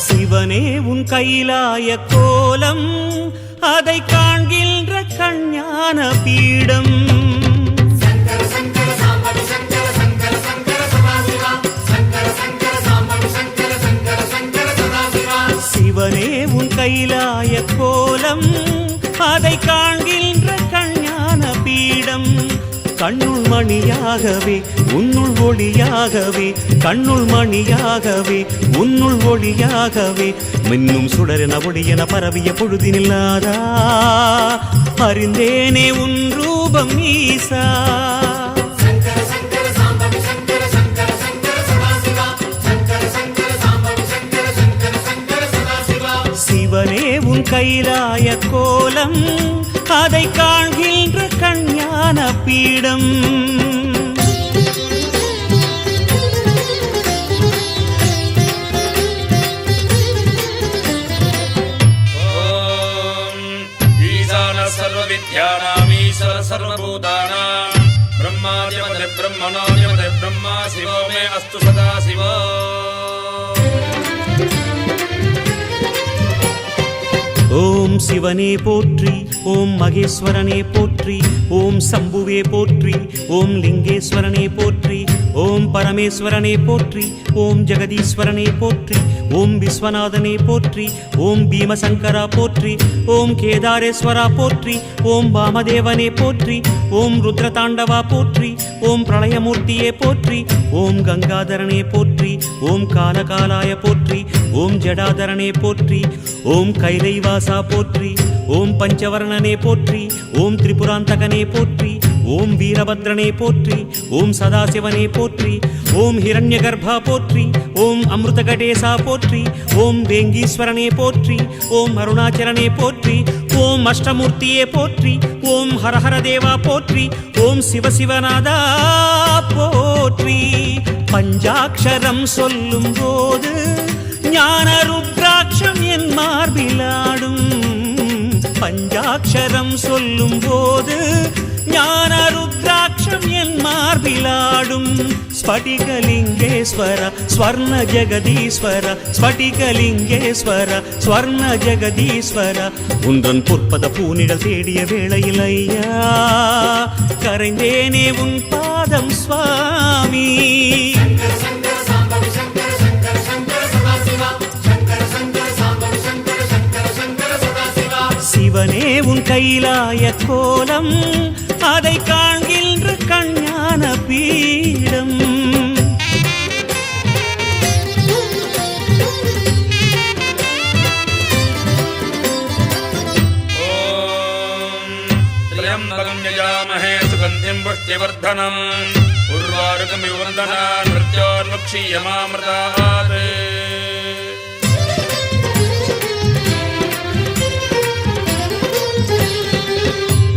சிவனே உன் கைலாய கோலம் அதை காண்கின்ற கஞ்ஞான பீடம். சிவனே உன் கைலாய கோலம் அதை காண்கின்ற கஞ்ஞான பீடம். கண்ணுள் மணியாகவே உன்னுள் ஒளியாகவே, கண்ணுள் மணியாகவே உன்னுள் ஒளியாகவே, மின்னும் சுடரென ஒளியென பரவிய பொழுதினில்லாதா அறிந்தேனே உன் ரூபம் ஈசா. சிவனே உன் கைலாய கோலம் அதை காண்கின்ற கஞ்ஞான பீடம். सर्वविद्यानामीश्वर सर्वभूतानां ब्रह्मादिपदे ब्रह्मणोऽधिपदे ब्रह्मा शिवो मे अस्तु सदा शिवो. ஓம் சிவனே போற்றி, ஓம் மகேஸ்வரனே போற்றி, ஓம் சம்புவே போற்றி, ஓம் லிங்கேஸ்வரனே போற்றி, ஓம் பரமேஸ்வரனே போற்றி, ஓம் ஜெகதீஸ்வரனே போற்றி, ஓம் விஸ்வநாதனே போற்றி, ஓம் பீமசங்கரா போற்றி, ஓம் கேதாரேஸ்வரா போற்றி, ஓம் வாமதேவனே போற்றி, ஓம் ருத்ரதாண்டவா போற்றி, ஓம் பிரளயமூர்த்தியே போற்றி, ஓம் கங்காதரனே போற்றி, ஓம் காலகாலாய போற்றி, ஓம் ஜடாதரனே போற்றி, ஓம் கைலைவாசா போற்றி, ஓம் பஞ்சவர்ணனே போற்றி, ஓம் திரிபுராந்தகனே போற்றி, ஓம் வீரபத்ரனே போற்றி, ஓம் சதாசிவனே போற்றி, ஓம் ஹிரண்யகர்பா போற்றி, ஓம் அமிர்தகடேசா போற்றி, ஓம் வேங்கீஸ்வரனே போற்றி, ஓம் அருணாச்சலனே போற்றி, ஓம் அஷ்டமூர்த்தியே போற்றி, ஓம் ஹரஹர தேவா போற்றி, ஓம் சிவசிவநாதா போற்றி. பஞ்சாட்சரம் சொல்லும் போது ஞான ருத்ராட்சம் என் மார்பிலாடும். பஞ்சாட்சரம் சொல்லும் போது ஞான ருத்ராட்சம் என் மார்பிலாடும். ஸ்படிகலிங்கேஸ்வர ஸ்வர்ண ஜெகதீஸ்வர, ஸ்படிகலிங்கேஸ்வர ஸ்வர்ண ஜெகதீஸ்வர, உன்றன் பொற்பத பூனிடல் தேடிய வேளையில் ஐயா கரைந்தேனே உன் பாதம் சுவாமி. சிவனே உன் கைலாய கோலம் அதை காண்கின்ற கஞ்ஞான பீடம். त्र्यम्बकं यजामहे सुगन्धिं पुष्टिवर्धनम् उर्वारुकमिव वन्दनान् मृत्योर्मुक्षीयमामृतात्.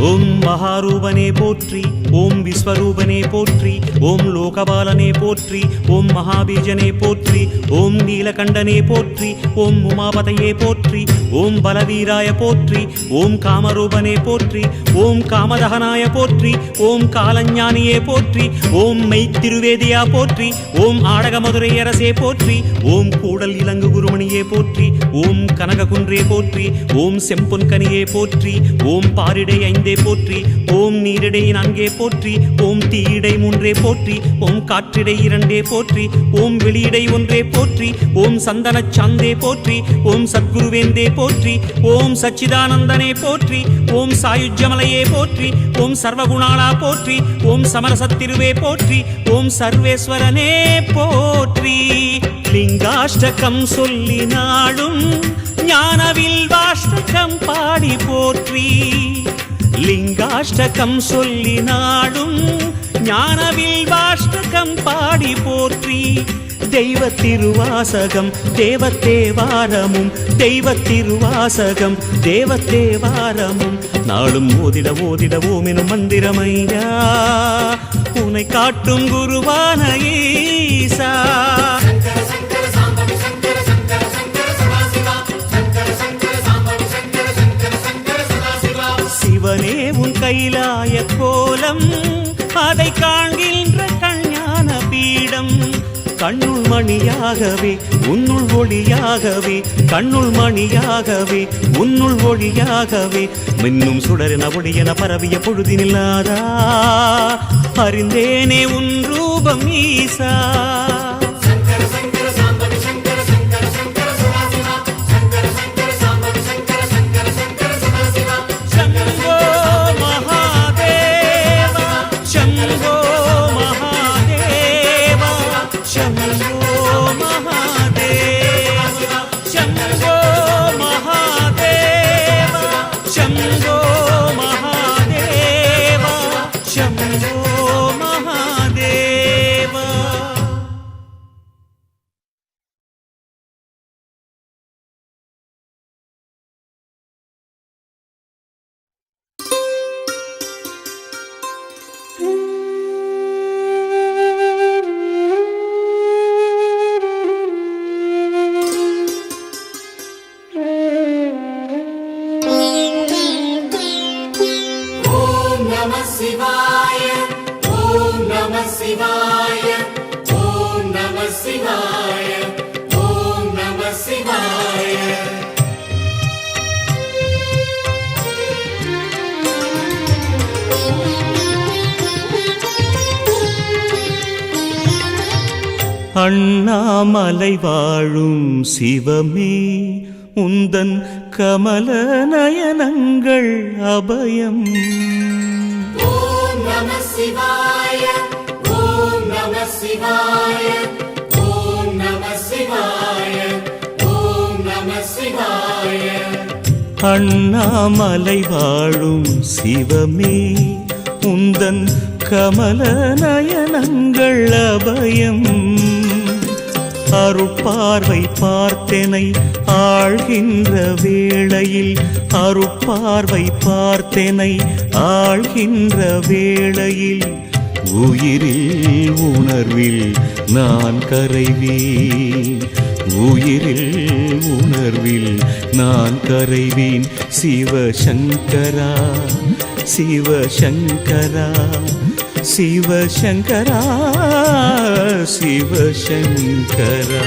ஓம் மகாரூபனே போற்றி, ஓம் விஸ்வரூபனே போற்றி, ஓம் லோகபாலனே போற்றி, ஓம் மகாபீஜனே போற்றி, ஓம் நீலகண்டனே போற்றி, ஓம் உமாபதையே போற்றி, ஓம் பலவீராய போற்றி, ஓம் காமரூபனே போற்றி, ஓம் காமதகனாய போற்றி, ஓம் காலஞானியே போற்றி, ஓம் மெய்த்திருவேதியா போற்றி, ஓம் ஆடகமதுரை அரசே போற்றி, ஓம் கூடல் இலங்கு குருமணியே போற்றி, ஓம் கனககுன்றே போற்றி, ஓம் செம்பொன்கனியே போற்றி, ஓம் பாரிடை ஐந்தே போற்றி, ஓம் நீரிடை நான்கே போற்றி, ஓம் தீயிடை மூன்றே போற்றி, ஓம் காற்றிடை இரண்டே போற்றி, ஓம் வெளியிடை ஒன்றே போற்றி, ஓம் சந்தன சாந்தே போற்றி, ஓம் சத்குருவேந்தே போற்றி, ஓம் சச்சிதானந்தனே போற்றி, ஓம் சாயுஜ்யமலையே போற்றி, ஓம் சர்வகுணாளா போற்றி, ஓம் சமரசத்திருவே போற்றி, ஓம் சர்வேஸ்வரனே போற்றி. லிங்கா லிங்காஷ்டகம் சொல்லி நாடும் ஞானவில் வாஷ்டகம் பாடி போற்றி. லிங்காஷ்டகம் சொல்லி நாடும் ஞானவில் வாஷ்டகம் பாடி போற்றி. தெய்வ திருவாசகம் தேவத்தேவாரமும் தெய்வ திருவாசகம் தேவத்தேவாரமும் நாளும் ஓதிட ஓதிட ஓமெனும் மந்திரமையா உனை காட்டும் குருவான ஈசா. சிவனே உன் கைலாய கோலம் அதை காண்கின்ற கஞான பீடம். கண்ணுள் மணியாகவே உன்னுள் ஒளியாகவே கண்ணுள் மணியாகவே உன்னுள் ஒளியாகவே மின்னும் சுடரென ஒளியென பரவிய பொழுதினில்லாதா அறிந்தேனே உன் ரூபம் ஈசா. அண்ணாமலை வாழும் சிவமே உந்தன் கமல நயனங்கள் அபயம். ஓம் நம சிவாய ஓம் நம சிவாய ஓம் நம சிவாய ஓம் நம சிவாய. அண்ணாமலை வாழும் சிவமே உந்தன் கமல நயனங்கள் அபயம். அருட்பார்வை பார்த்தனை ஆழ்கின்ற வேளையில் அருட்பார்வை பார்த்தனை ஆழ்கின்ற வேளையில் உயிரில் உணர்வில் நான் கரைவேன் உயிரில் உணர்வில் நான் கரைவேன். சிவசங்கரா சிவசங்கரா சிவசங்கரா சிவசங்கரா.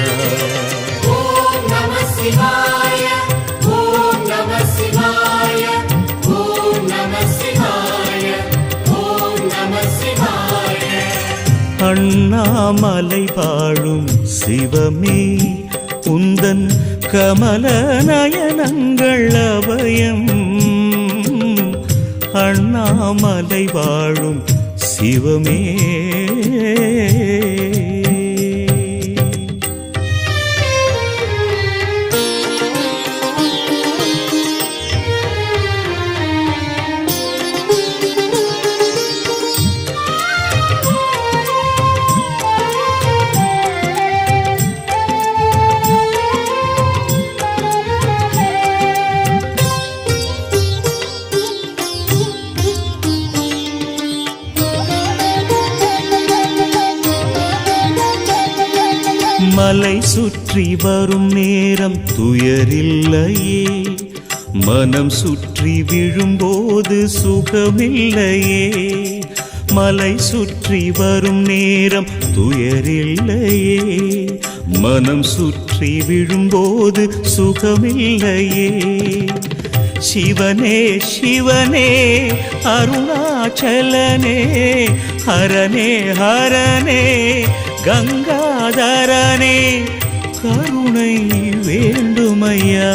ஓம் நம சிவாய ஓம் நம சிவாய ஓம் நம சிவாய ஓம் நம சிவாய. அண்ணாமலை வாழும் சிவமே உந்தன் கமல நயனங்கள் அபயம். அண்ணாமலை வாழும் சிவமே. மலை சுற்றி வரும் நேரம் துயரில்லையே மனம் சுற்றி விழும்போது சுகமில்லையே. மலை சுற்றி வரும் நேரம் துயரில்லையே மனம் சுற்றி விழும்போது சுகமில்லையே. சிவனே சிவனே அருணாச்சலனே ஹரனே ஹரனே கங்காதரனே கருணை வேண்டுமையா.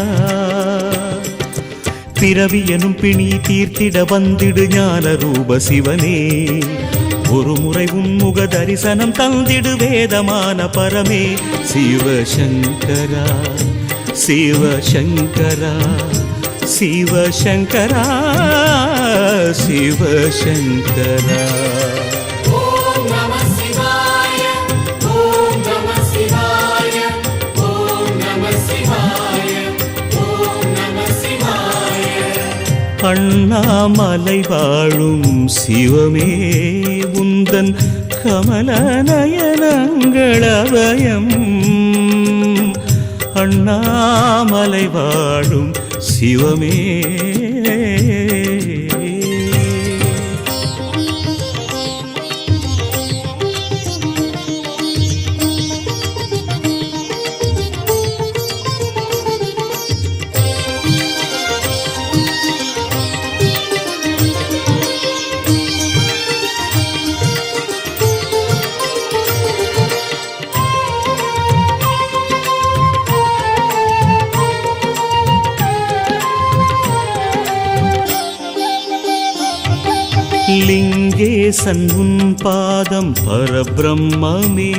பிறவி எனும் பிணி தீர்த்திட வந்திடு ஞான ரூப சிவனே ஒரு முறை உன்முக தரிசனம் தந்திடு வேதமான பரமே சிவசங்கரா சிவசங்கரா சிவசங்கரா சிவசங்கரா. ஓம் நம சிவாய ஓம் நம சிவாய ஓம் நம சிவாய ஓம் நம சிவாய. அண்ணாமலை வாழும் சிவமே உந்தன் கமலநயனங்களபயம். அண்ணாமலை வாழும் சிவமே லிங்கேசன் உன் பாதம் பரபிரம்மே.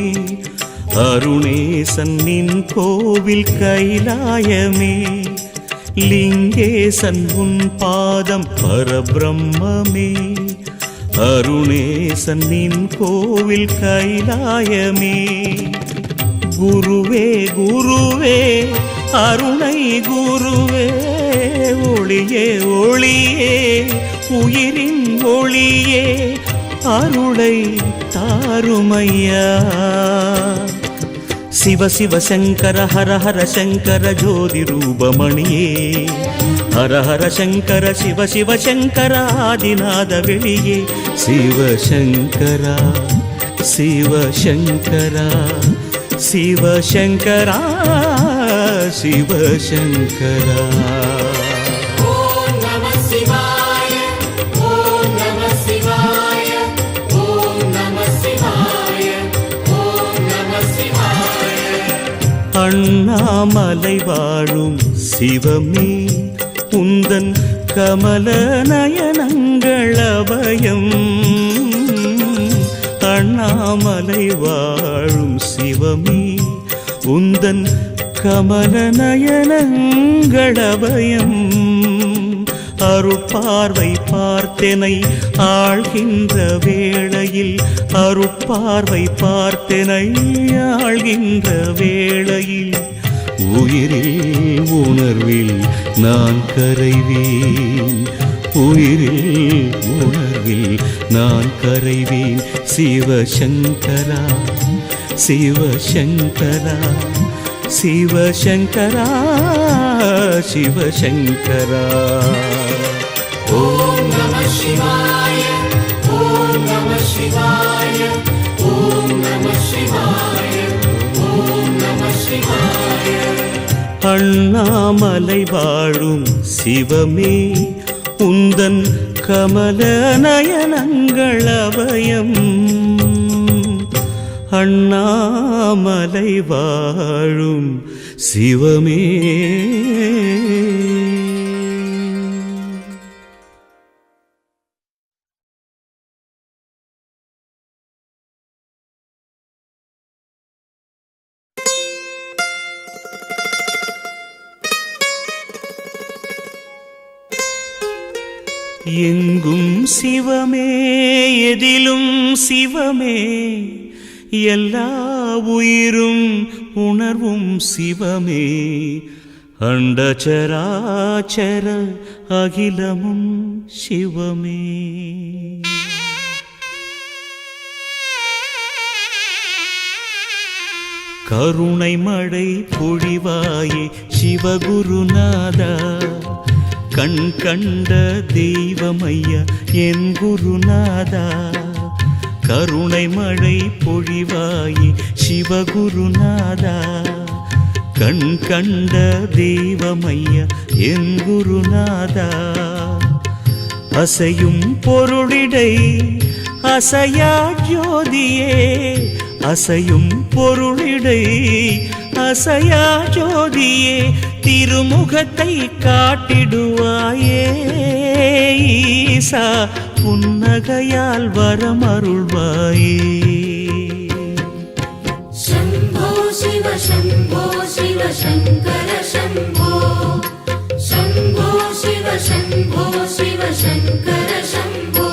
அருணேசன் நின் கோவில் கைலாயமே. லிங்கேசன் உன் பாதம் பரபிரம்மே. அருணேசன் நின் கோவில் கைலாயமே. குருவே குருவே அருணை குருவே ஒளியே ஒளியே உயிரின் ஒளியே அருளை தாருமையா. சிவ சிவ சங்கர ஹர ஹர சங்கர ஜோதி ரூபமணியே. ஹர ஹர சங்கர சிவ சிவ சங்கர ஆதிநாத வெளியே. சிவசங்கரா சிவசங்கரா சிவசங்கரா சிவசங்கரா. ஓம் நம சிவாய ஓம் நம சிவாய ஓம் நம சிவாய ஓம் நம சிவாய. அண்ணாமலை வாழும் சிவமே உந்தன் கமலநயனங்களபயம். அண்ணாமலை வாழும் சிவமே உந்தன் கமலநயனங்களபயம். அருட்பார்வை பார்த்தெனை ஆழ்கின்ற வேளையில். அருட்பார்வை பார்த்தெனை ஆழ்கின்ற வேளையில். உயிரில் உணர்வில் நான் கரைவேன். உயிரில் உணர்வில் நான் கரைவேன். சிவசங்கரா சிவசங்கரா சிவசங்கரா சிவசங்கரா. ஓம் நம சிவாய ஓம் நம சிவாய ஓம் நம சிவாய ஓம் நம சிவாய. அண்ணாமலை வாழும் சிவமே உந்தன் கமலநயனங்களபயம். அண்ணாமலை வாழும் சிவமே. எங்கும் சிவமே எதிலும் சிவமே. எல்லா உயிரும் உணர்வும் சிவமே. அண்டசராச்சர அகிலமும் சிவமே. கருணை மழை பொழிவாயே சிவகுருநாதா. கண் கண்ட தெய்வமையா என் குருநாதா. கருணை மழை பொழிவாயே சிவகுருநாதா. கண் கண்ட தெய்வமையா என் குருநாதா. அசையும் பொருளிடை அசையா ஜோதியே. அசையும் பொருளிடை அசையா ஜோதியே. திருமுகத்தை காட்டிடுவாயே ஈசா புன்னகையால் வரமருள்வாயே. शम्भो शिव शम्भो शिव शङ्कर शम्भो शम्भो शिव शम्भो शिव शङ्कर शम्भो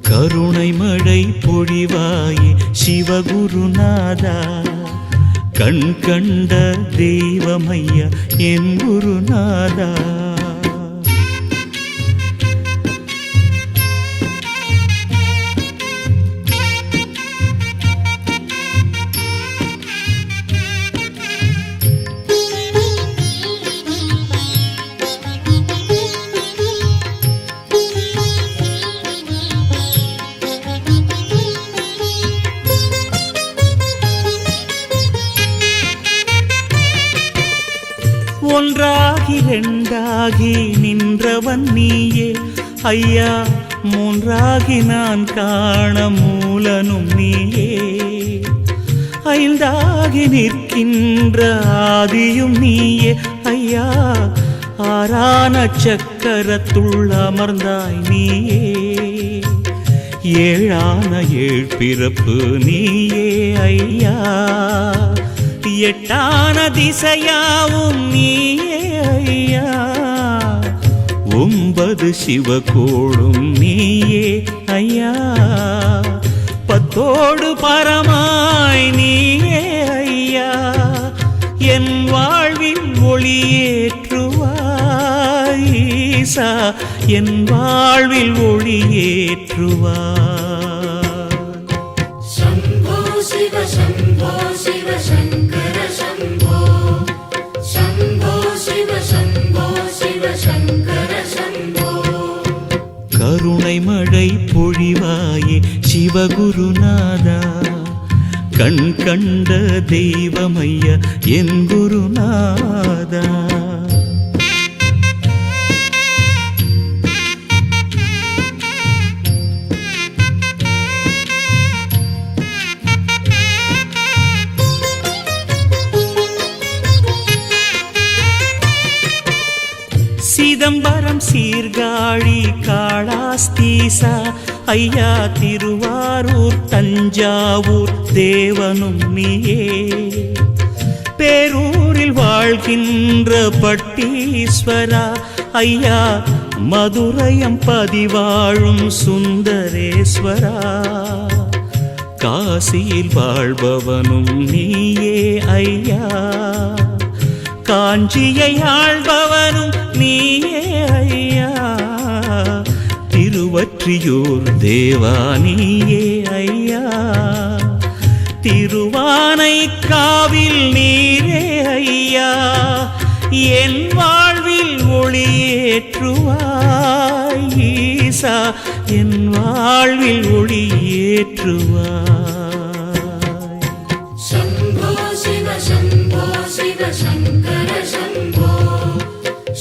கருணை மழை பொழிவாயே சிவகுருநாதா, கண் கண்ட தெய்வமையா என் குருநாதா. ஒன்றாகி இரண்டாகி நின்றவன் நீயே ஐயா, மூன்றாகி நான் காண மூலனும் நீயே. ஐந்தாகி நிற்கின்ற ஆதியும் நீயே ஐயா, ஆறான சக்கரத்துள் அமர்ந்தாய் நீயே. ஏழான ஏழ்பிறப்பு நீயே ஐயா, எட்டான திசையாவும் நீயே ஐயா. 9 சிவகோளும் நீயே ஐயா, 10ஓடு பரமாய் நீயே ஐயா. என் வாழ்வில் ஒளியேற்றுவாய் ஈசா, என் வாழ்வில் ஒளியேற்றுவாய். शम्भो शिव शम्भो शिव शङ्कर शम्भो शम्भो शिव शम्भो शिव शङ्कर शम्भो கருணை மழை பொழிவாயே சிவகுருநாதா, கண் கண்ட தெய்வமையா என் குருநாதா. சிதம்பரம் சீர்காழி காளாஸ்தீசா ஐயா, திருவாரூர் தஞ்சாவூர் தேவனும் நீயே. பேரூரில் வாழ்கின்ற பட்டீஸ்வரா ஐயா, மதுரையம் பதிவாழும் சுந்தரேஸ்வரா. காசியில் வாழ்பவனும் நீயே ஐயா, காஞ்சியை ஆள்பவனும் நீயே ஐயா. திருவற்றியூர் தேவா நீயே ஐயா, திருவானைக்காவில் நீரே ஐயா. என் வாழ்வில் ஒளியேற்றுவாய் ஈசா, என் வாழ்வில் ஒளியேற்றுவாய். शम्भो शिव शम्भो शिव शङ्कर शम्भो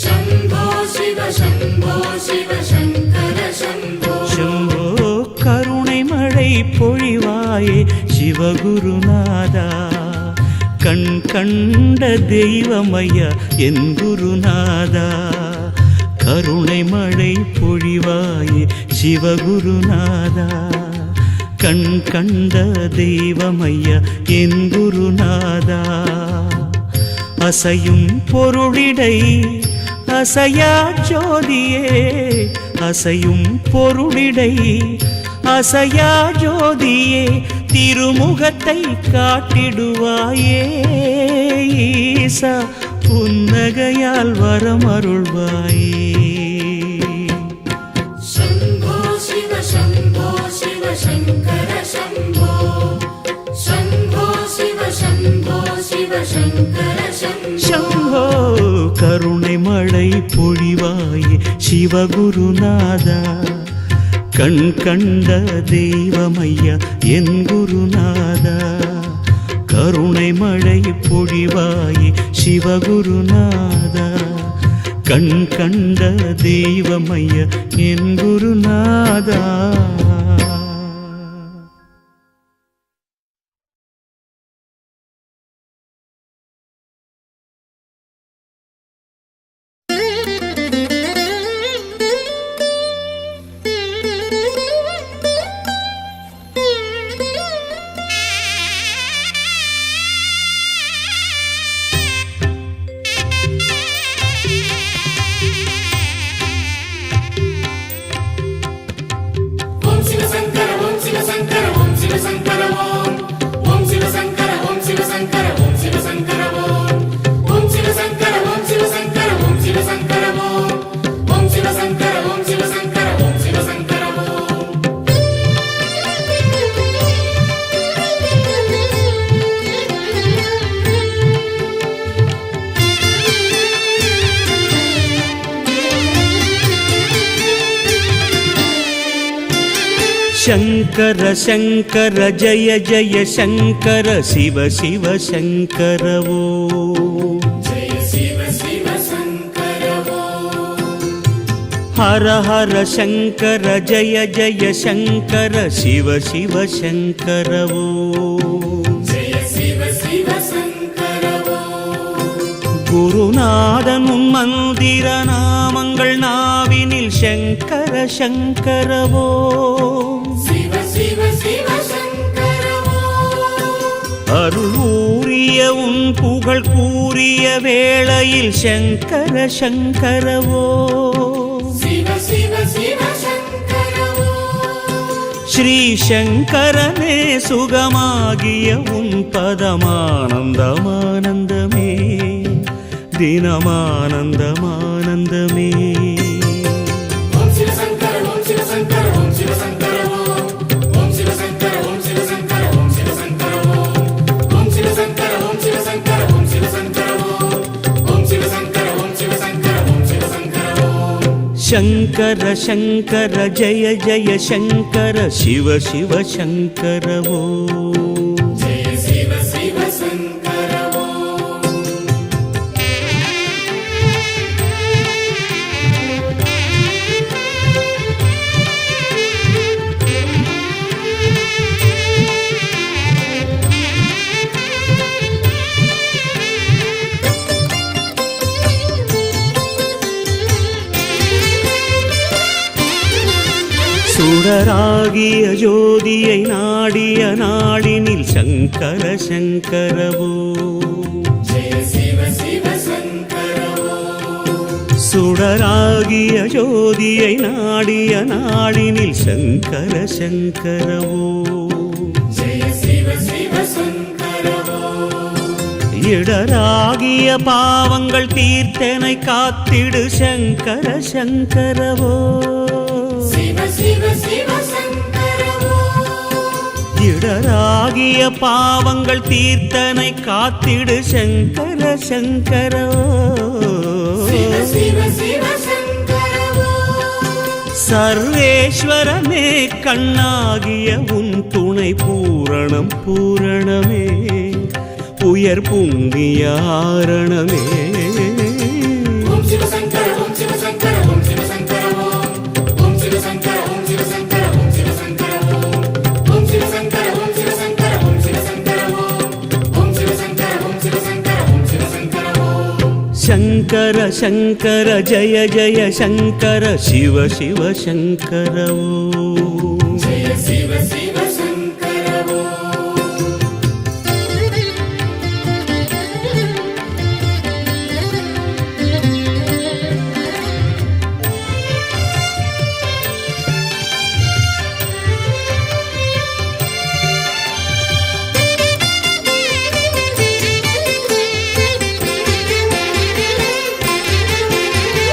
शम्भो शिव शम्भो शिव शङ्कर शम्भो शम्भो கருணை மழை பொழிவாயே சிவகுருநாதா, கண் கண்ட தெய்வமையா என் குருநாதா. கருணை மழை பொழிவாயே சிவகுருநாதா, கண் கண்ட தெய்வமையா என் குருநாதா. அசையும் பொருளிடை அசையா ஜோதியே, அசையும் பொருளிடை அசையா ஜோதியே. திருமுகத்தை காட்டிடுவாயே ஈசா, புன்னகையால் வரமருள்வாயே. शम्भो शिव शम्भो शिव शङ्कर शम्भो शम्भो शिव शम्भो शिव शङ्कर शम्भो शम्भो கருணை மழை பொழிவாயே சிவகுருநாதா, கண் கண்ட தெய்வமையா என் குருநாதா. கருணை மழை பொழிவாயே சிவகுருநாதா, கண் கண்ட தெய்வமையா என் குருநாதா. शङ्कर शङ्कर जय जय शङ्कर शिव शिव शङ्कर वो जय शिव शिव शङ्कर वो हर हर शङ्कर जय जय शङ्कर शिव शिव शङ्कर वो जय शिव शिव शङ्कर वो குருநாதன் உன் மந்திர நாமங்கள் நாவினில் சங்கர சங்கரவோ शिव शिव शिव शङ्कर वो அருள் ஊறிய உன் புகழ் கூறிய வேளையில் சங்கர சங்கரவோ शिव शिव शिव शङ्कर वो ஸ்ரீ சங்கரனே சுகமாகிய உன் பதமானந்தமானந்தமே தினமானந்தமானந்தமே ॐ शिव शङ्कर ॐ शिव शङ्कर ॐ शिव शङ्कर ॐ शिव शङ्कर ॐ शिव शङ्कर ॐ शिव शङ्कर ॐ शिव शङ्कर ॐ शिव शङ्कर ॐ शिव शङ्कर ॐ शिव शङ्कर ॐ शिव शङ्कर ॐ शिव शङ्कर शङ्कर शङ्कर जय जय शङ्कर शिव शिव शङ्कर वो जय शिव शिव शङ्कर वो சுடராகிய ஜோதியை நாடிய நாடினில் சங்கர சங்கரவோ जय शिव शिव शङ्कर वो சுடராகிய ஜோதியை நாடிய நாடினில் சங்கர சங்கரவோ जय शिव शिव शङ्कर वो இடராகிய பாவங்கள் தீர்த்தனை காத்திடு சங்கர சங்கரவோ शिव शिव शिव शङ्कर वो இடராகிய பாவங்கள் தீர்த்தனை காத்திடு சங்கர சங்கரவோ शिव शिव शिव शङ्कर वो சர்வேஸ்வரனே கண்ணாகிய உன் துணை பூரணம் பூரணமே உயர் புண்ணியாரணமே ॐ शिव शङ्कर ॐ शिव शङ्कर ॐ शिव शङ्कर ॐ शिव शङ्कर ॐ शिव शङ्कर ॐ शिव शङ्कर ॐ शिव शङ्कर ॐ शिव शङ्कर ॐ शिव शङ्कर ॐ शिव शङ्कर ॐ शिव शङ्कर ॐ शिव शङ्कर शङ्कर शङ्कर जय जय शङ्कर शिव शिव शङ्कर वो जय शिव शिव शङ्कर वो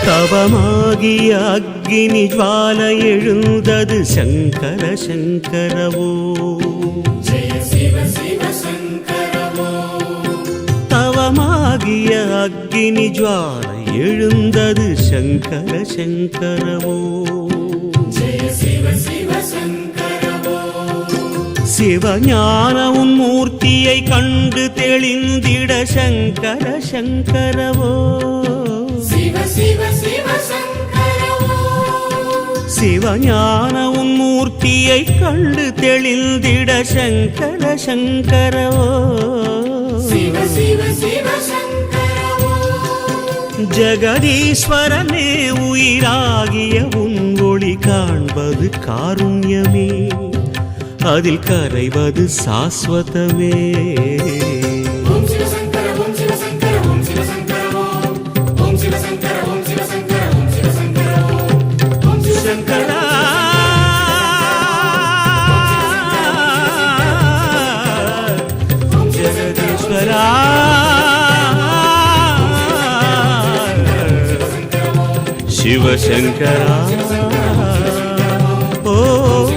தவமாகிய அக்னி ஜுவால எழுந்தது சங்கர சங்கரவோ जय शिव शिव शङ्कर वो தவமாகிய அக்னி ஜுவால எழுந்தது சங்கர சங்கரவோ जय शिव शिव शङ्कर वो சிவஞான உன் மூர்த்தியை கண்டு தெளிந்திட சங்கர சங்கரவோ शिव शिव शिव शङ्कर वो சிவஞான உன் மூர்த்தியை கண்டு தெளிந்திட சங்கர சங்கரவோ शिव शिव शिव शङ्कर वो ஜகதீஸ்வரனே உயிராகிய உன் ஒளி காண்பது காருண்யமே அதில் கரைவது சாஸ்வதமே ॐ शिव शङ्कर ॐ शिव शङ्कर ॐ शिव शङ्कर ॐ शिव शङ्कर ॐ शिव शङ्कर ॐ शिव शङ्कर ॐ शिव शङ्कर சங்கரா ஜெகதீஸ்வரா சிவசங்கரா ஓம்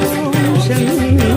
சங்கரா.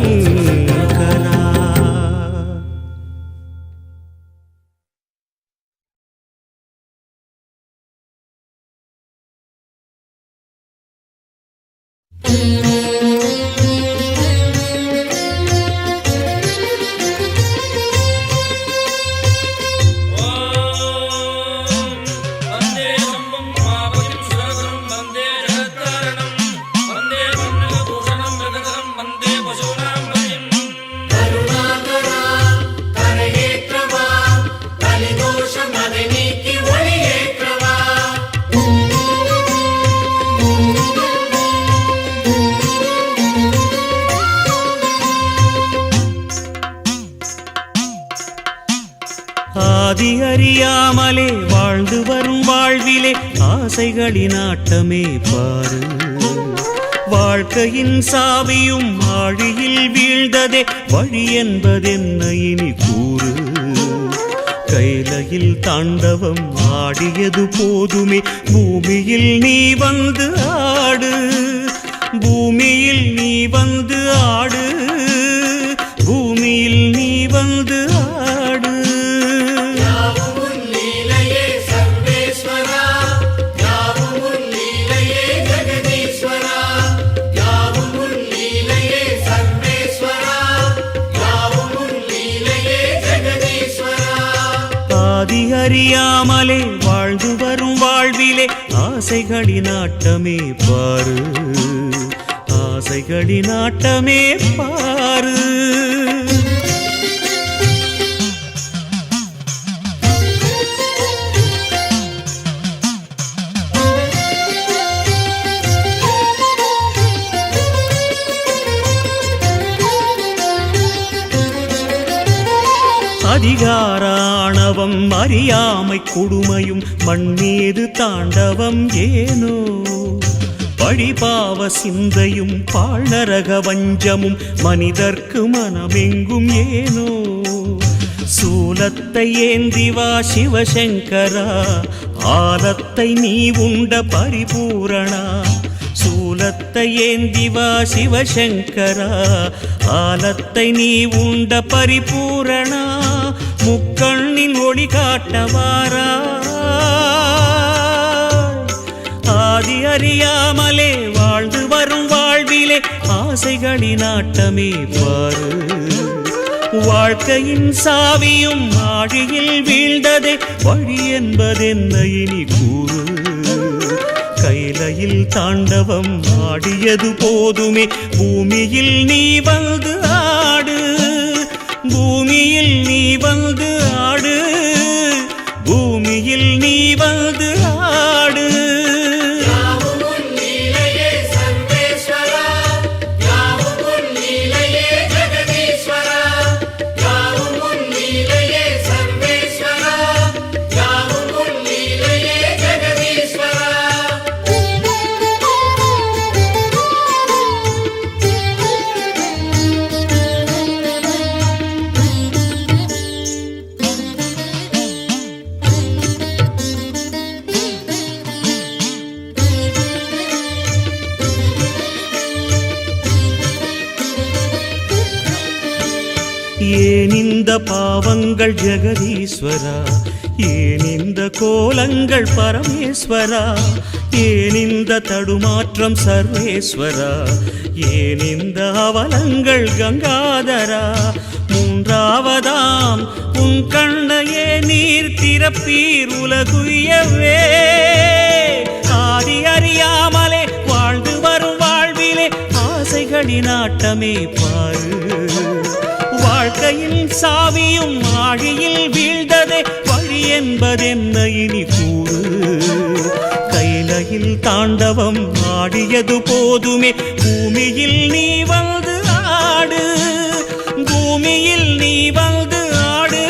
ஆதி அறியாமலே வாழ்ந்து வரும் வாழ்விலே ஆசைகளின் ஆட்டமே பாரு. வாழ்க்கையின் சாவியும் ஆழியில் வீழ்ந்ததே வழி என்பதென்ன இனி கூறு. கைலையில் தாண்டவம் ஆடியது போதுமே பூமியில் நீ வந்து ஆடு. பூமியில் நீ வந்து ஆடு. பூமியில் நீ வந்து ஆடு. ஆதி அறியாமலே வாழ்ந்து வரும் வாழ்விலே ஆசைகளின் ஆட்டமே பாரு. ஆசைகளின் ஆட்டமே பாரு. அதிகாராணவம் அறியாமை கொடுமையும் மண்ணீது தாண்டவம் ஏனோ. பழிபாவ சிந்தையும் பாழ்நரக வஞ்சமும் மனிதர்க்கு மனமெங்கும் ஏனோ. சூலத்தை ஏந்திவா சிவசங்கரா ஆலத்தை நீ உண்ட பரிபூரணா. சூலத்தை ஏந்திவா சிவசங்கரா ஆலத்தை நீ உண்ட பரிபூரணா. முக்கண்ணின் ஒளி காட்டவாரா. ஆதி அறியாமலே வாழ்ந்து வரும் வாழ்விலே ஆசைகளின் ஆட்டமே பாரு. வாழ்க்கையின் சாவியும் ஆழியில் வீழ்ந்ததே வழி என்பதென்ன இனி கூறு. கைலையில் தாண்டவம் ஆடியது போதுமே பூமியில் நீ வந்து ஆடு. பூமியில் நீ வந்து ஆடு. பூமியில் நீ வந்து ஆடு. ஏன் இந்த பாவங்கள் ஜெகதீஸ்வரா. ஏன் இந்த கோலங்கள் பரமேஸ்வரா. ஏன் இந்த தடுமாற்றம் சர்வேஸ்வரா. ஏன் இந்த அவலங்கள் கங்காதரா. மூன்றாவதாம் உன் கண்ணையே நீர் திறப்பீர் உலகுயவே. ஆதி அறியாமலே வாழ்ந்து வரும் வாழ்விலே ஆசைகளின் ஆட்டமே பாரு. வாழ்க்கையின் சாவியும் ஆழியில் வீழ்ந்ததே வழி என்பதென்ன இனி கூறு. கைலையில் தாண்டவம் ஆடியது போதுமே பூமியில் நீ வந்து ஆடு. பூமியில் நீ வந்து ஆடு.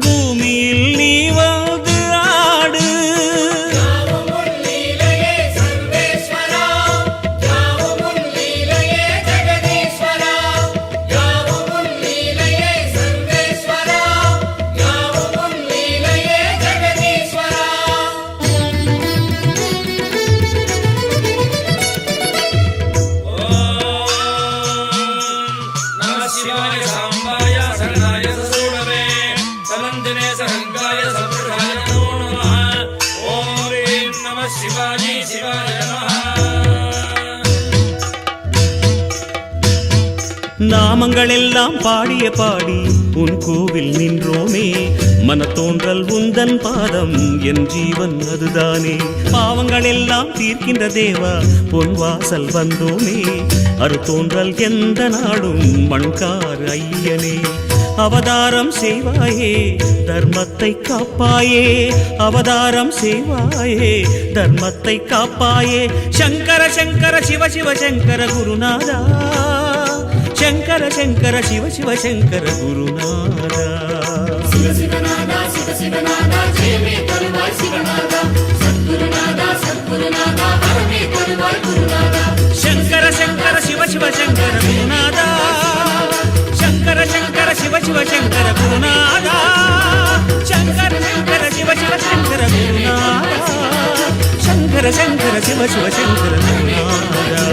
பூமியில் நீ வந்து ஆடு. நாமங்கள் எல்லாம் பாடிய பாடி உன் கோவில் நின்றோமே. மனத்தோன்றல் உந்தன் பாதம் என் ஜீவன் அதுதானே. பாவங்கள் எல்லாம் தீர்க்கின்ற தேவா பொன் வாசல் வந்தோமே. அறுத்தோன்றல் எந்த நாடும் மண்கார் ஐயனே. அவதாரம் செய்வாயே தர்மத்தை காப்பாயே. அவதாரம் செய்வாயே தர்மத்தை காப்பாயே. சங்கர சங்கர சிவ சிவ சங்கர குருநாதா. சங்கர சங்கர சிவ சிவ சங்கர குருநாதா. சிவநாதா சிவ சிவநாதா ஜெயமே தருவாய் சிவநாதா சத்குருநாதா சத்குருநாதா ஹரமே தருவாய் குருநாதா சங்கர சங்கர சிவ சிவ சங்கர குருநாதா சங்கர சங்கர சிவ சிவ சங்கர குருநாதா சங்கர சங்கர சிவ சிவ சங்கர குருநாதா சங்கர சங்கர சிவ சிவ சங்கர குருநாதா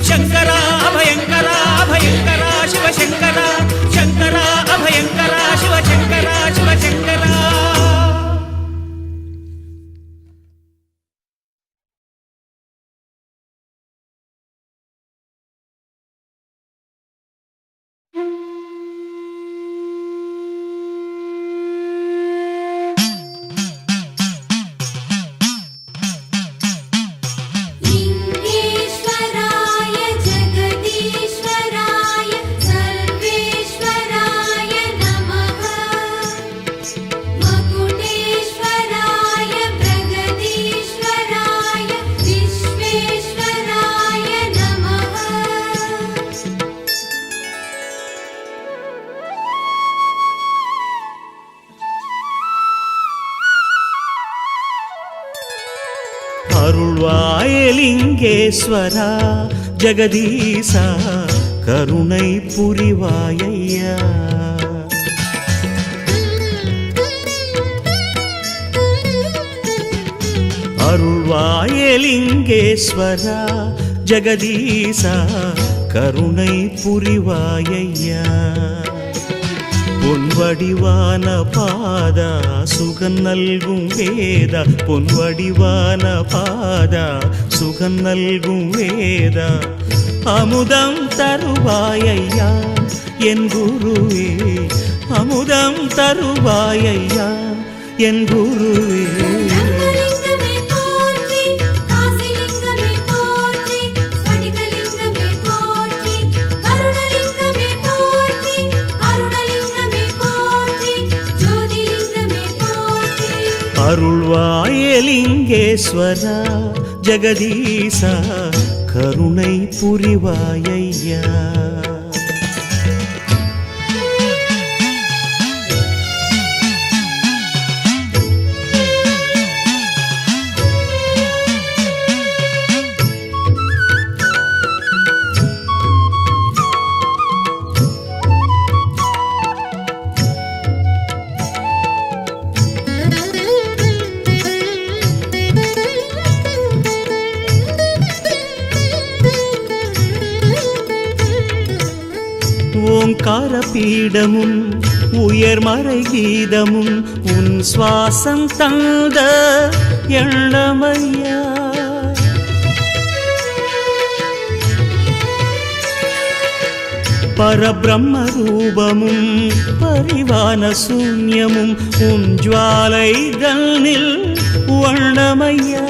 சங்கரா அபயங்கரா அபயங்கரா சிவ சங்கரா சங்கரா அபயங்கரா சிவ சங்கரா சிவ சங்கரா. लिङ्गेश्वराय जगदीश्वराय सर्वेश्वराय नमः मकुटेश्वराय प्रगदीश्वराय विश्वेश्वराय नमः அருள்வாயலிங்கேஸ்வரா ஜெகதீசா கருணை புரிவாயையா. அருள்வாயலிங்கேஸ்வரா ஜெகதீசா கருணை புரிவாயையா. பொன்வடிவான பாதா சுகன் நல்கும் வேதா பொன்வடிவான பாதா சுகன் நல்கும் வேதா அமுதம் தருவாயையா என் குருவே அமுதம் தருவாயையா என் குருவே. ब्रह्मलिङ्गमे पोट्रि कासिलिङ्गमे पोट्रि स्फटिकलिङ्गमे पोट्रि करुणलिङ्गमे पोट्रि अरुणलिङ्गमे पोट्रि ज्योतिलिङ्गमे पोट्रि அருள்வாயலிங்கேஸ்வரா ஜெகதீசா கருணை புரிவாயையா. ஓங்கார பீடமும் உயர்மறை கீதமும் உன் சுவாசம் தந்த எண்ணமையா. பரபிரம்ம ரூபமும் பரிவான சூன்யமும் உன் ஜுவாலைதனில் வண்ணமையா.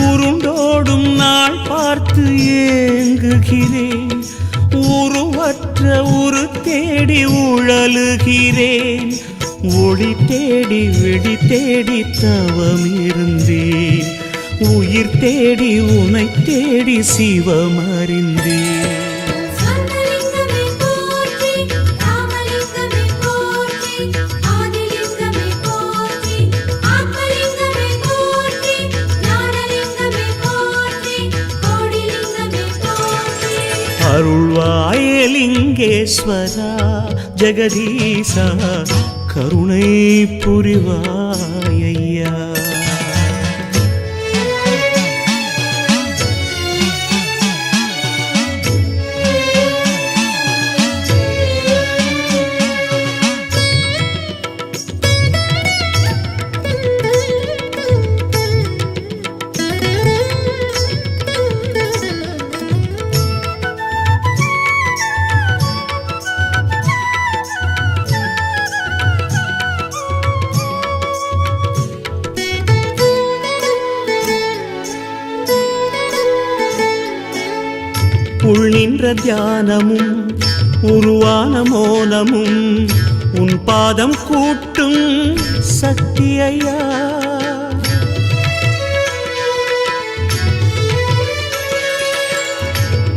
உருண்டோடும் நாள் பார்த்து ஏங்குகிறேன் உருவற்ற உரு தேடி உழலுகிறேன் ஒளி தேடி வெடி தேடி தவம் இருந்தேன் உயிர் தேடி உனை தேடி சிவமறிந்தேன். स्वर्णलिङ्गमे पोट्रि रामलिङ्गमे पोट्रि आदिलिङ्गमे पोट्रि आत्मलिङ्गमे पोट्रि ज्ञानलिङ्गमे पोट्रि कोडिलिङ्गमे पोट्रि அருள்வாயலிங்கேஸ்வரா ஜெகதீசா கருணை புரிவாயையா. உள் நின்ற தியானமும் உருவான மோனமும் உன் பாதம் கூட்டும் சக்தியையா.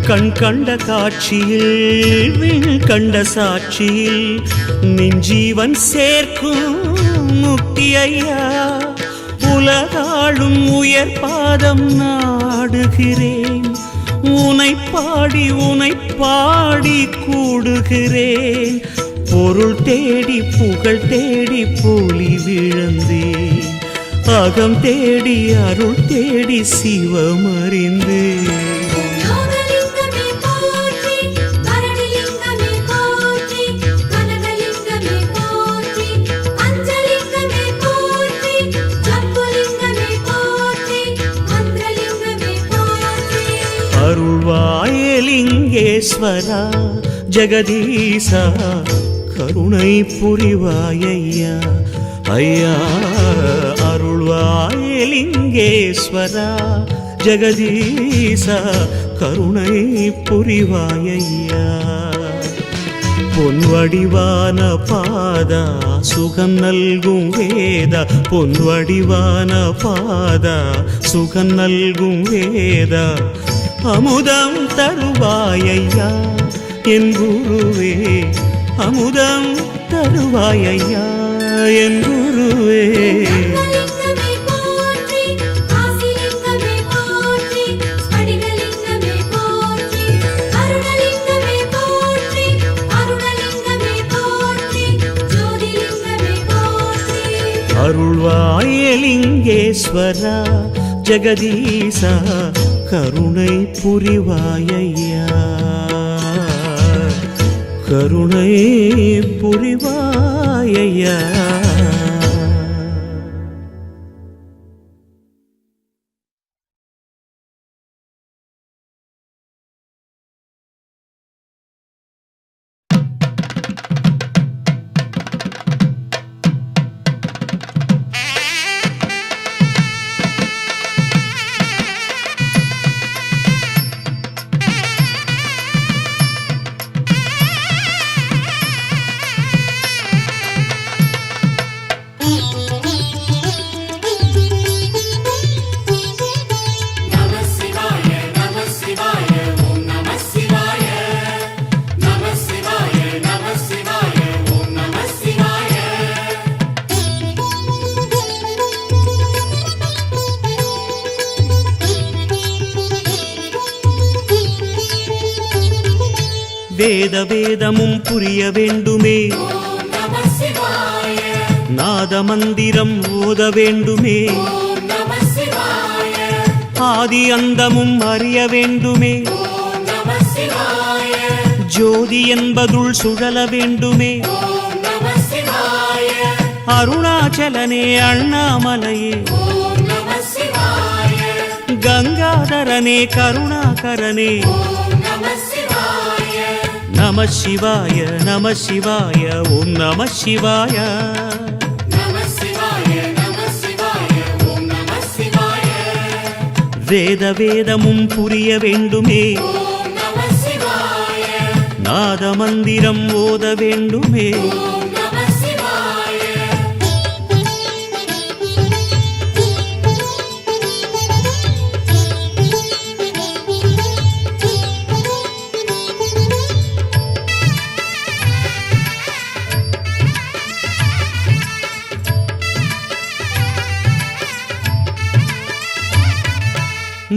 கண் கண்ட காட்சியில் விண் கண்ட சாட்சியில் நெஞ்சீவன் சேர்க்கும் முக்தி ஐயா உலகாளும் உயர் பாதம் நாடுகிறேன் உனை பாடி கூடுகிறேன் பொருள் தேடி புகழ் தேடி போலி விழுந்தேன் அகம் தேடி அருள் தேடி சிவமறிந்தேன் யோகலிங்கமே போற்றி கரணிலிங்கமே போற்றி கனகலிங்கமே போற்றி அஞ்சலிங்கமே போற்றி ஜம்புலிங்கமே போற்றி மந்திரலிங்கமே போற்றி அருள்வாயலிங்கேஸ்வரா ஜெகதீசா கருணை புரிவாயையா ஐயா அருள்வாயலிங்கேஸ்வரா ஜெகதீசா கருணை புரிவாயையா பொன்வடிவான பாதா சுகம் நல்கும் வேதா பொன்வடிவான பாதா சுகம் நல்கும் வேதா அமுதம் தருவாயையா என் குருவே அமுதம் தருவாயையா என் குருவே லிங்கமே போற்றி காசிலிங்கமே போற்றி ஸ்படிகலிங்கமே போற்றி அருணலிங்கமே போற்றி அருணலிங்கமே போற்றி ஜோதிலிங்கமே போற்றி அருள்வாயலிங்கேஸ்வரா ஜெகதீசா கருணை புரிவாயையா கருணை புரிவாயையா நமः சிவாய நமः சிவாய ஓம் நமः சிவாய நமः சிவாய நமः சிவாய ஓம் நமः சிவாய வேத வேதமும் புரிய வேண்டுமே ஓம் நமः சிவாய நாத மந்திரம் ஓத வேண்டுமே ஓம் நமः சிவாய ஆதி அந்தமும் அறிய வேண்டுமே ஓம் நமः சிவாய ஜோதி என்பதுள் சுழல வேண்டுமே ஓம் நமः சிவாய அருணாச்சலனே அண்ணாமலையே ஓம் நமः சிவாய கங்காதரனே கருணாகரனே ஓம் நமः சிவாய நம சிவாய நம சிவாய ஓம் நம சிவாய நமः சிவாய நமः சிவாய ஓம் நமः சிவாய வேத வேதமும் புரிய வேண்டுமே ஓம் நமः சிவாய நாத மந்திரம் ஓத வேண்டுமே ஓம் நமः சிவாய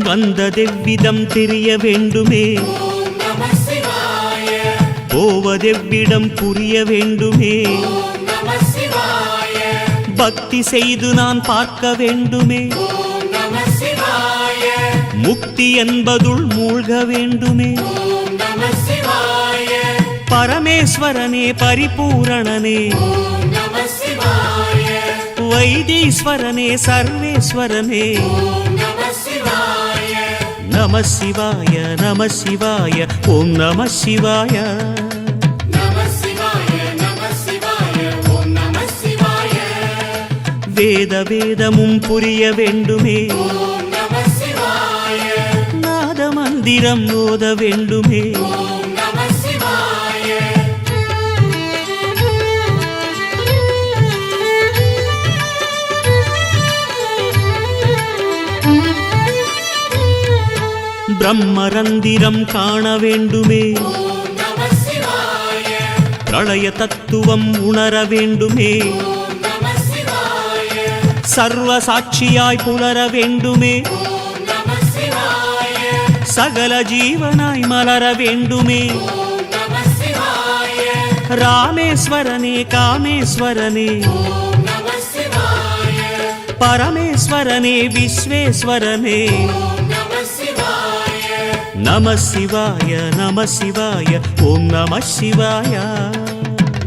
வந்ததெவ்விதம் தெரிய வேண்டுமே ஓம் நமः சிவாய போவதெவ்விடம் புரிய வேண்டுமே ஓம் நமः சிவாய பக்தி செய்து நான் பார்க்க வேண்டுமே ஓம் நமः சிவாய முக்தி என்பதுள் மூழ்க வேண்டுமே ஓம் நமः சிவாய பரமேஸ்வரனே பரிபூரணனே ஓம் நமः சிவாய வைத்தீஸ்வரனே சர்வேஸ்வரனே ஓம் நமः சிவாய நம சிவாய நம சிவாய ஓம் நம சிவாய நமः சிவாய நமः சிவாய ஓம் நமः சிவாய வேத வேதமும் புரிய வேண்டுமே ஓம் நமः சிவாய நாத மந்திரம் ஓத வேண்டுமே ஓம் நமः சிவாய பிரம்மரந்திரம் காண வேண்டுமே, ஓம் நம சிவாய பிரளய தத்துவம் உணர வேண்டுமே, ஓம் நம சிவாய சர்வ சாட்சியாய் புலர வேண்டுமே, ஓம் நம சிவாய சகல ஜீவனாய் மலர வேண்டுமே. ஓம் நம சிவாய ராமேஸ்வரனே காமேஸ்வரனே ஓம் நம சிவாய பரமேஸ்வரனே விஸ்வேஸ்வரனே ஓம் நம சிவாய நம சிவாய நம சிவாய ஓம் நம சிவாய.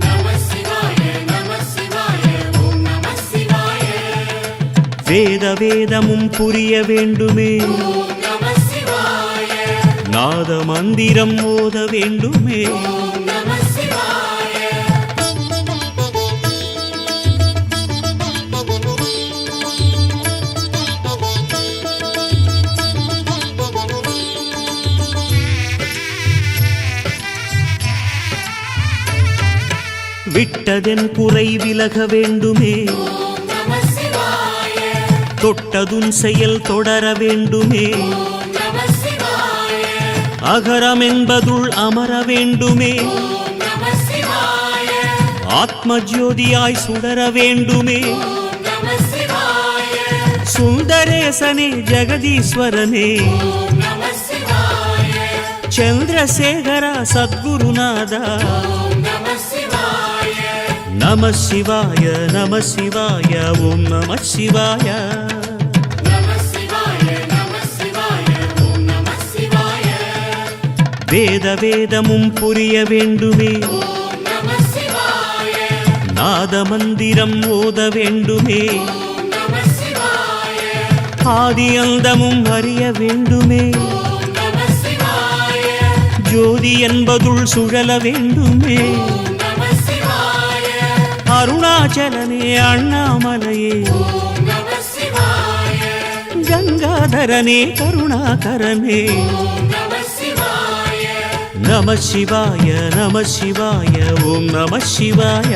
நம சிவாய நம சிவாய ஓம் நம சிவாய வேத வேதமும் புரிய வேண்டுமே, ஓம் நம சிவாய நாத மந்திரம் ஓத வேண்டுமே. ஓம் நம சிவாய விட்டதென் குறை விலக வேண்டுமே, ஓம் நம சிவாய தொட்டதுன் செயல் தொடர வேண்டுமே, ஓம் நம சிவாய அகரம் என்பதுள் அமர வேண்டுமே, ஓம் நம சிவாய ஆத்ம ஜோதியாய் சுடர வேண்டுமே. ஓம் நம சிவாய சுந்தரேசனே ஜெகதீஸ்வரனே ஓம் நம சிவாய சந்திரசேகரா சத்குருநாதா ஓம் நம சிவாய நம சிவாய நம சிவாய ஓம் நம சிவாய. நம சிவாய நம சிவாய ஓம் நம சிவாய வேத வேதமும் புரிய வேண்டுமே, ஓம் நம சிவாய நாத மந்திரம் ஓத வேண்டுமே, ஓம் நம சிவாய ஆதி அந்தமும் அறிய வேண்டுமே, ஓம் நம சிவாய ஜோதி என்பதுள் சுழல வேண்டுமே. ஓம் நம சிவாய அருணாச்சலனே அண்ணாமலையே ஓம் நம சிவாய கங்காதரனே கருணாகரனே ஓம் நம சிவாய நம சிவாய நம சிவாய ஓம் நம சிவாய.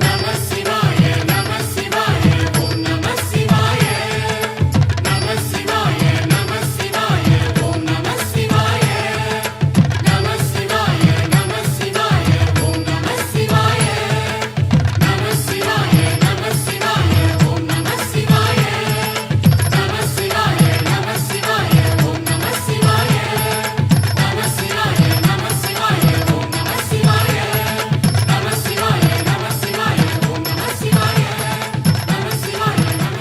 நம சிவாய நம சிவாய ஓம் நம சிவாய நம சிவாய நம சிவாய ஓம் நம சிவாய நம சிவாய நம சிவாய ஓம் நம சிவாய நம சிவாய நம சிவாய ஓம் நம சிவாய நம சிவாய நம சிவாய ஓம் நம சிவாய நம சிவாய நம சிவாய ஓம் நம சிவாய நம சிவாய நம சிவாய ஓம் நம சிவாய நம சிவாய நம சிவாய ஓம் நம சிவாய நம சிவாய நம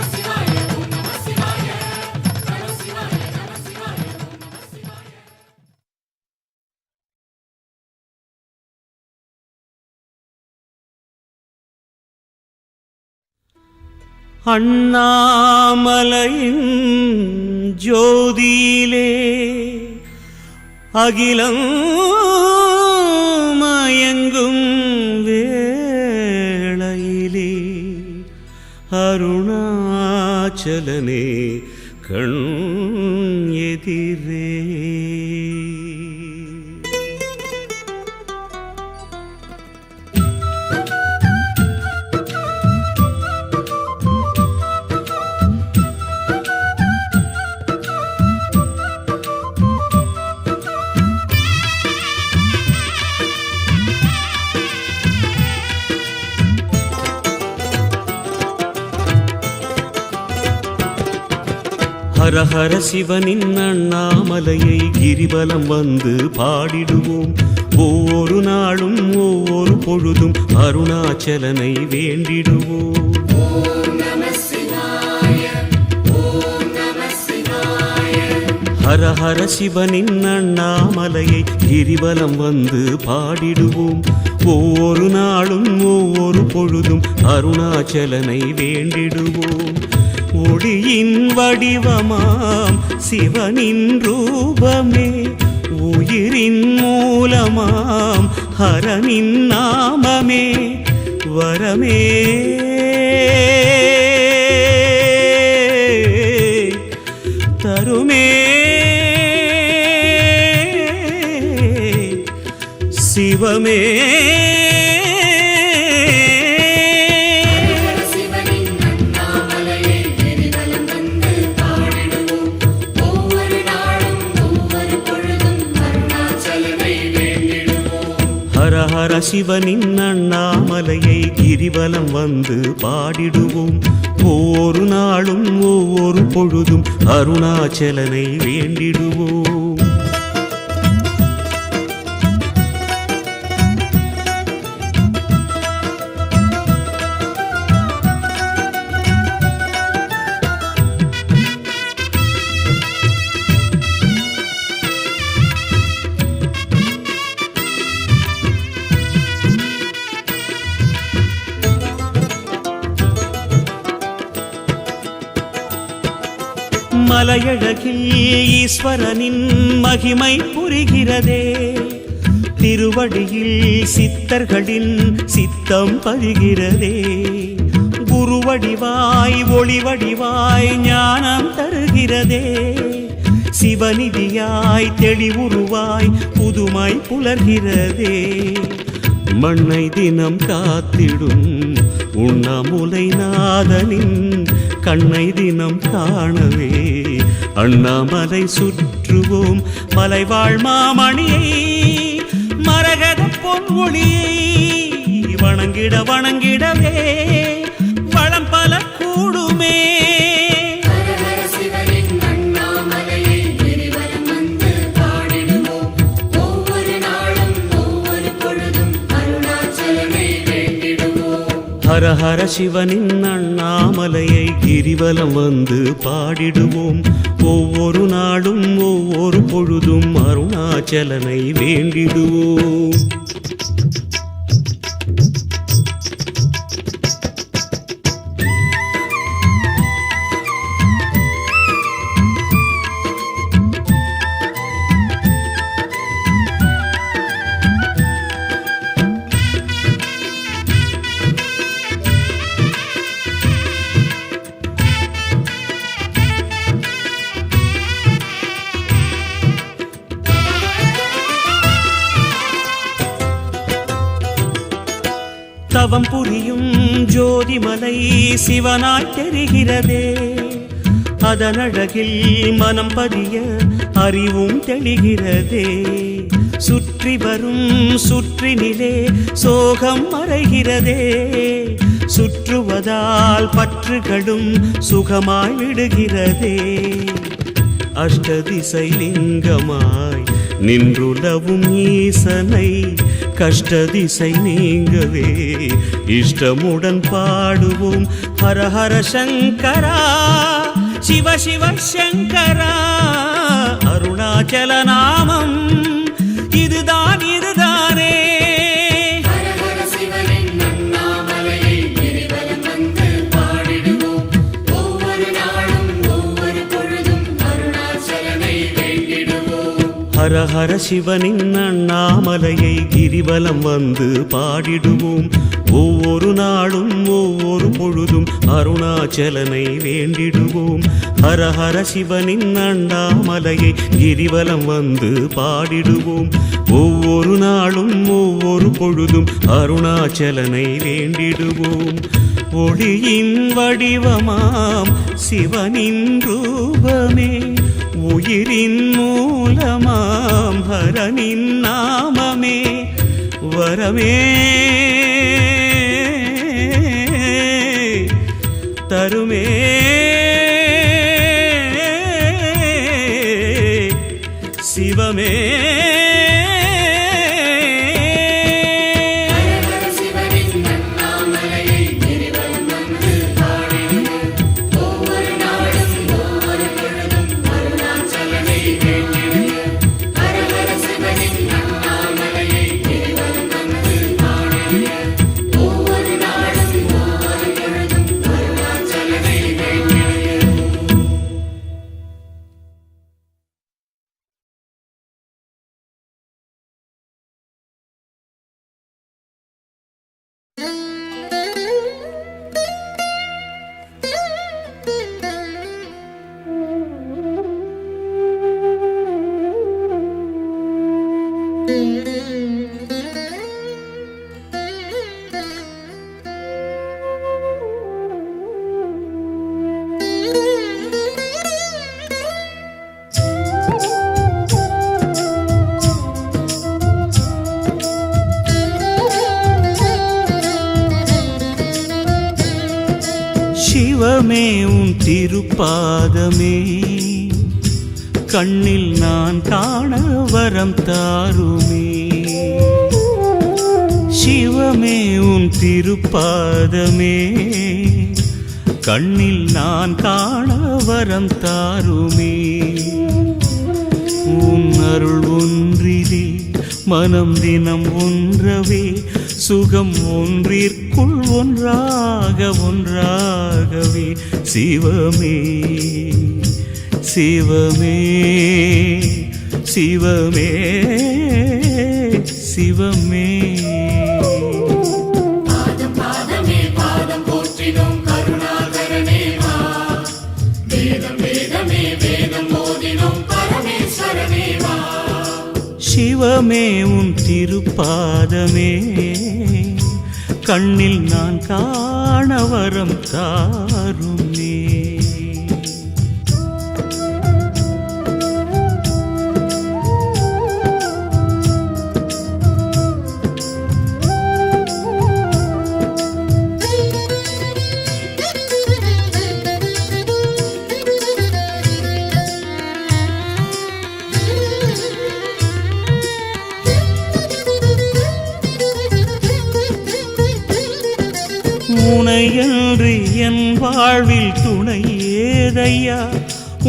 சிவாய ஓம் நம சிவாய. அண்ணாமலையின் ஜோதியிலே அகிலம் மயங்கும் வேளையிலே அருணாச்சலனே கண் எதிரே. ஹர ஹர சிவனின் அண்ணாமலையை கிரிவலம் வந்து பாடிடுவோம். ஒவ்வொரு நாளும் ஒவ்வொரு பொழுதும் அருணாச்சலனை வேண்டிடுவோம். ஓம் நம சிவாய ஓம் நம சிவாய ஹர ஹர சிவனின் அண்ணாமலையை கிரிவலம் வந்து பாடிடுவோம். ஒவ்வொரு நாளும் ஒவ்வொரு பொழுதும் அருணாச்சலனை வேண்டிடுவோம். ஒளியின் வடிவமாம் சிவனின் ரூபமே, உயிரின் மூலமாம் ஹரனின் நாமமே, வரமே தருமே சிவமே. சிவனின் அண்ணாமலையை கிரிவலம் வந்து பாடிடுவோம். ஒவ்வொரு நாளும் சிவனின் அண்ணாமலையை கிரிவலம் வந்து பாடிடுவோம். ஒவ்வொரு நாளும் ஒவ்வொரு பொழுதும் அருணாச்சலனை வேண்டிடுவோம். மலையழகில் ஈஸ்வரனின் மகிமை புரிகிறதே. திருவடியில் சித்தர்களின் சித்தம் பதிகிறதே. குருவடிவாய் ஒளிவடிவாய் ஞானம் தருகிறதே. சிவநிதியாய் தெளிவுருவாய் புதுமை புலர்கிறதே. மண்ணை தினம் காத்திடும் உண்ணாமுலை நாதனின் கண்ணை தினம் காணவே அண்ணாமலை சுற்றுவோம். மலைவாழ் மாமணியை மரகத பொன்மொழியை வணங்கிட வணங்கிடவே வளம் பல கூடுமே. ஹர ஹர சிவனின் அண்ணாமலையை கிரிவலம் வந்து பாடிடுவோம். ஒவ்வொரு நாளும் ஒவ்வொரு பொழுதும் அருணாச்சலனை வேண்டிடுவோம். தவம் புரியும் ஜோதிமலை சிவனாய் தெரிகிறதே. அதனழகில் மனம் பதிய அறிவும் தெளிகிறதே. சுற்றி வரும் சுற்றினிலே சோகம் மறைகிறதே. சுற்றுவதால் பற்றுகளும் சுகமாய் விடுகிறதே. அஷ்டதிசை லிங்கமாய் நின்றுலவும் ஈசனை கஷ்டதிசை நீங்கவே இஷ்டமுடன் பாடுவோம். ஹர ஹர சங்கரா சிவ சிவ சங்கரா. அருணாச்சல நாமம் இதுதான் இதுதானே. ஹர ஹர சிவனின் அண்ணாமலையை கிரிவலம் வந்து பாடிடுவோம். ஒவ்வொரு நாளும் ஒவ்வொரு பொழுதும் அருணாச்சலனை வேண்டிடுவோம். ஹர ஹர சிவனின் அண்ணாமலையை கிரிவலம் வந்து பாடிடுவோம். ஒவ்வொரு நாளும் ஒவ்வொரு பொழுதும் அருணாச்சலனை வேண்டிடுவோம். ஒளியின் வடிவமாம் சிவனின் ரூபமே உயிரின் மூலமாம் ஹரனின் நாமமே வரமே தருமே. சிவமே சிவமே உன் திருப்பாதமே கண்ணில் நான் காண வரம் தாருமே. சிவமே உன் திருப்பாதமே கண்ணில் நான் காண வரம் தாருமே. உன் அருள் ஒன்றிலே மனம் தினம் ஒன்றவே சுகம் ஒன்றிற்குள் ஒன்றாகவே சிவமே சிவமே சிவமே சிவமே. பாதம் பாதமே பாதம் போற்றினோம் கருணாகரனே வா. வேதம் வேதமே வேதம் ஓதினோம் பரமேஸ்வரனே வா. சிவமே உன் திருப்பாதமே கண்ணில் நான் காண வரம் தாருமே. உனையன்றி என் வாழ்வில் துணை ஏதையா,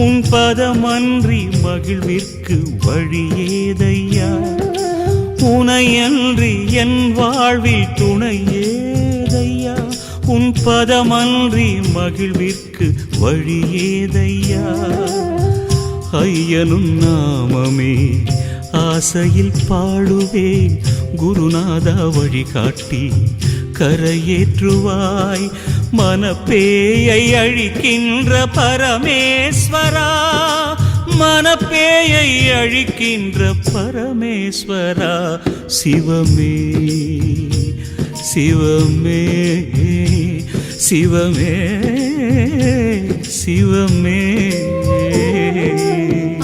உன் பதமன்றி மகிழ்விற்கு வழி ஏதையா. உனையன்றி என் வாழ்வில் துணை ஏதையா, உன் பதமன்றி மகிழ்விற்கு வழி ஏதையா. ஐயனும் நாமமே ஆசையில் பாடுவேன், குருநாதா வழிகாட்டி கரையேற்றுவாய். மனப்பேயை அழிக்கின்ற பரமேஸ்வரா, மனப்பேயை அழிக்கின்ற பரமேஸ்வரா. சிவமே சிவமே சிவமே சிவமே.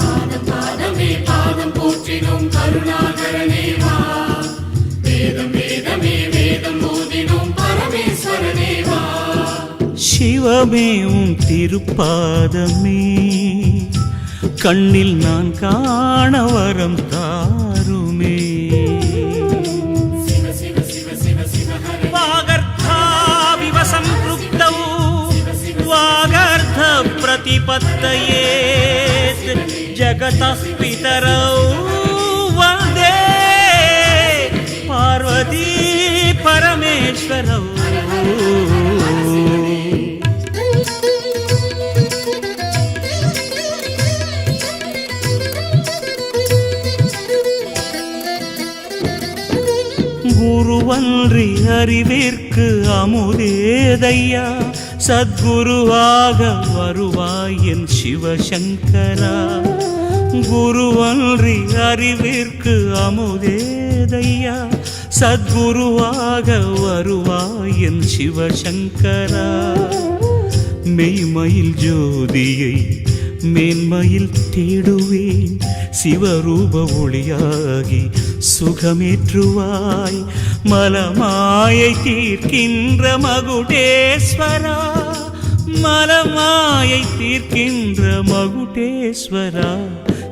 பாதம் பாதமே பாதம் போற்றினோம் கருணாகரனே வா. வேதம் வேதமே வேதம் ஓதினோம் பரமேஸ்வரனே வா. சிவமே உன் திருப்பாதமே கண்ணில் நான் காண வரம் தாருமே. சிவ சிவ சிவ சிவ சிவ ஹரே. வாகர்த்தாவிவ சம்ப்ருக்தௌ வாகர்த்த பிரதிபத்தயே ஜகதः பிதரௌ வந்தே பார்வதி பரமேஸ்வரௌ. குருவன்றி அறிவிற்கு அமுதேதையா, சத்குருவாக வருவாய் என் சிவசங்கரா. குருவன்றி அறிவிற்கு அமுதேதையா, சத்குருவாக வருவாய் என் சிவசங்கரா. மெய்மயில் ஜோதியை மேன்மையில் தேடுவேன், சிவரூப ஒளியாகி சுகமேற்றுவாய். மலமாயை தீர்க்கின்ற மகுடேஸ்வரா, மலமாயை தீர்க்கின்ற மகுடேஸ்வரா.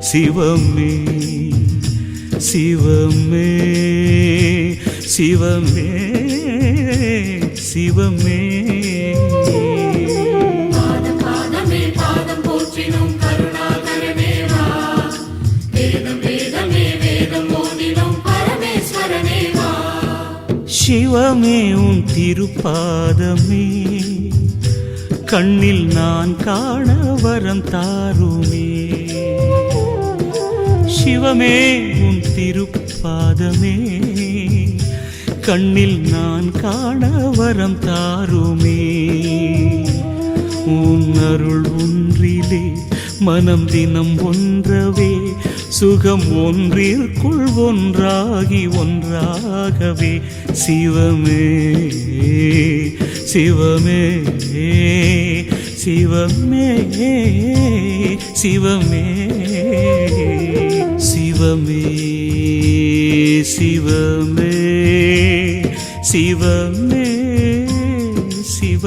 சிவமே சிவமே சிவமே சிவமே. பாதம் பாதமே பாதம் போற்றினோம் கருணாகரனே வா. வேதம் வேதமே வேதம் ஓதினோம் பரமேஸ்வரனே வா. சிவமே உன் திருப்பாதமே கண்ணில் நான் காண வரம் தாருமே. சிவமே உன் திருப்பாதமே கண்ணில் நான் காண வரம் தாருமே. உன் அருள் ஒன்றிலே மனம் தினம் ஒன்றவே சுகம் ஒன்றிற்குள் ஒன்றாகவே. சிவமே சிவமே சிவமே சிவமே சிவமே சிவமே சிவமே சிவமே.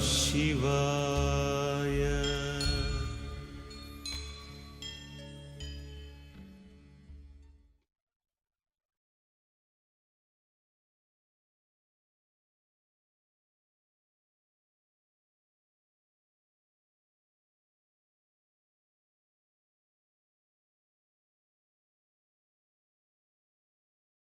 சிவாய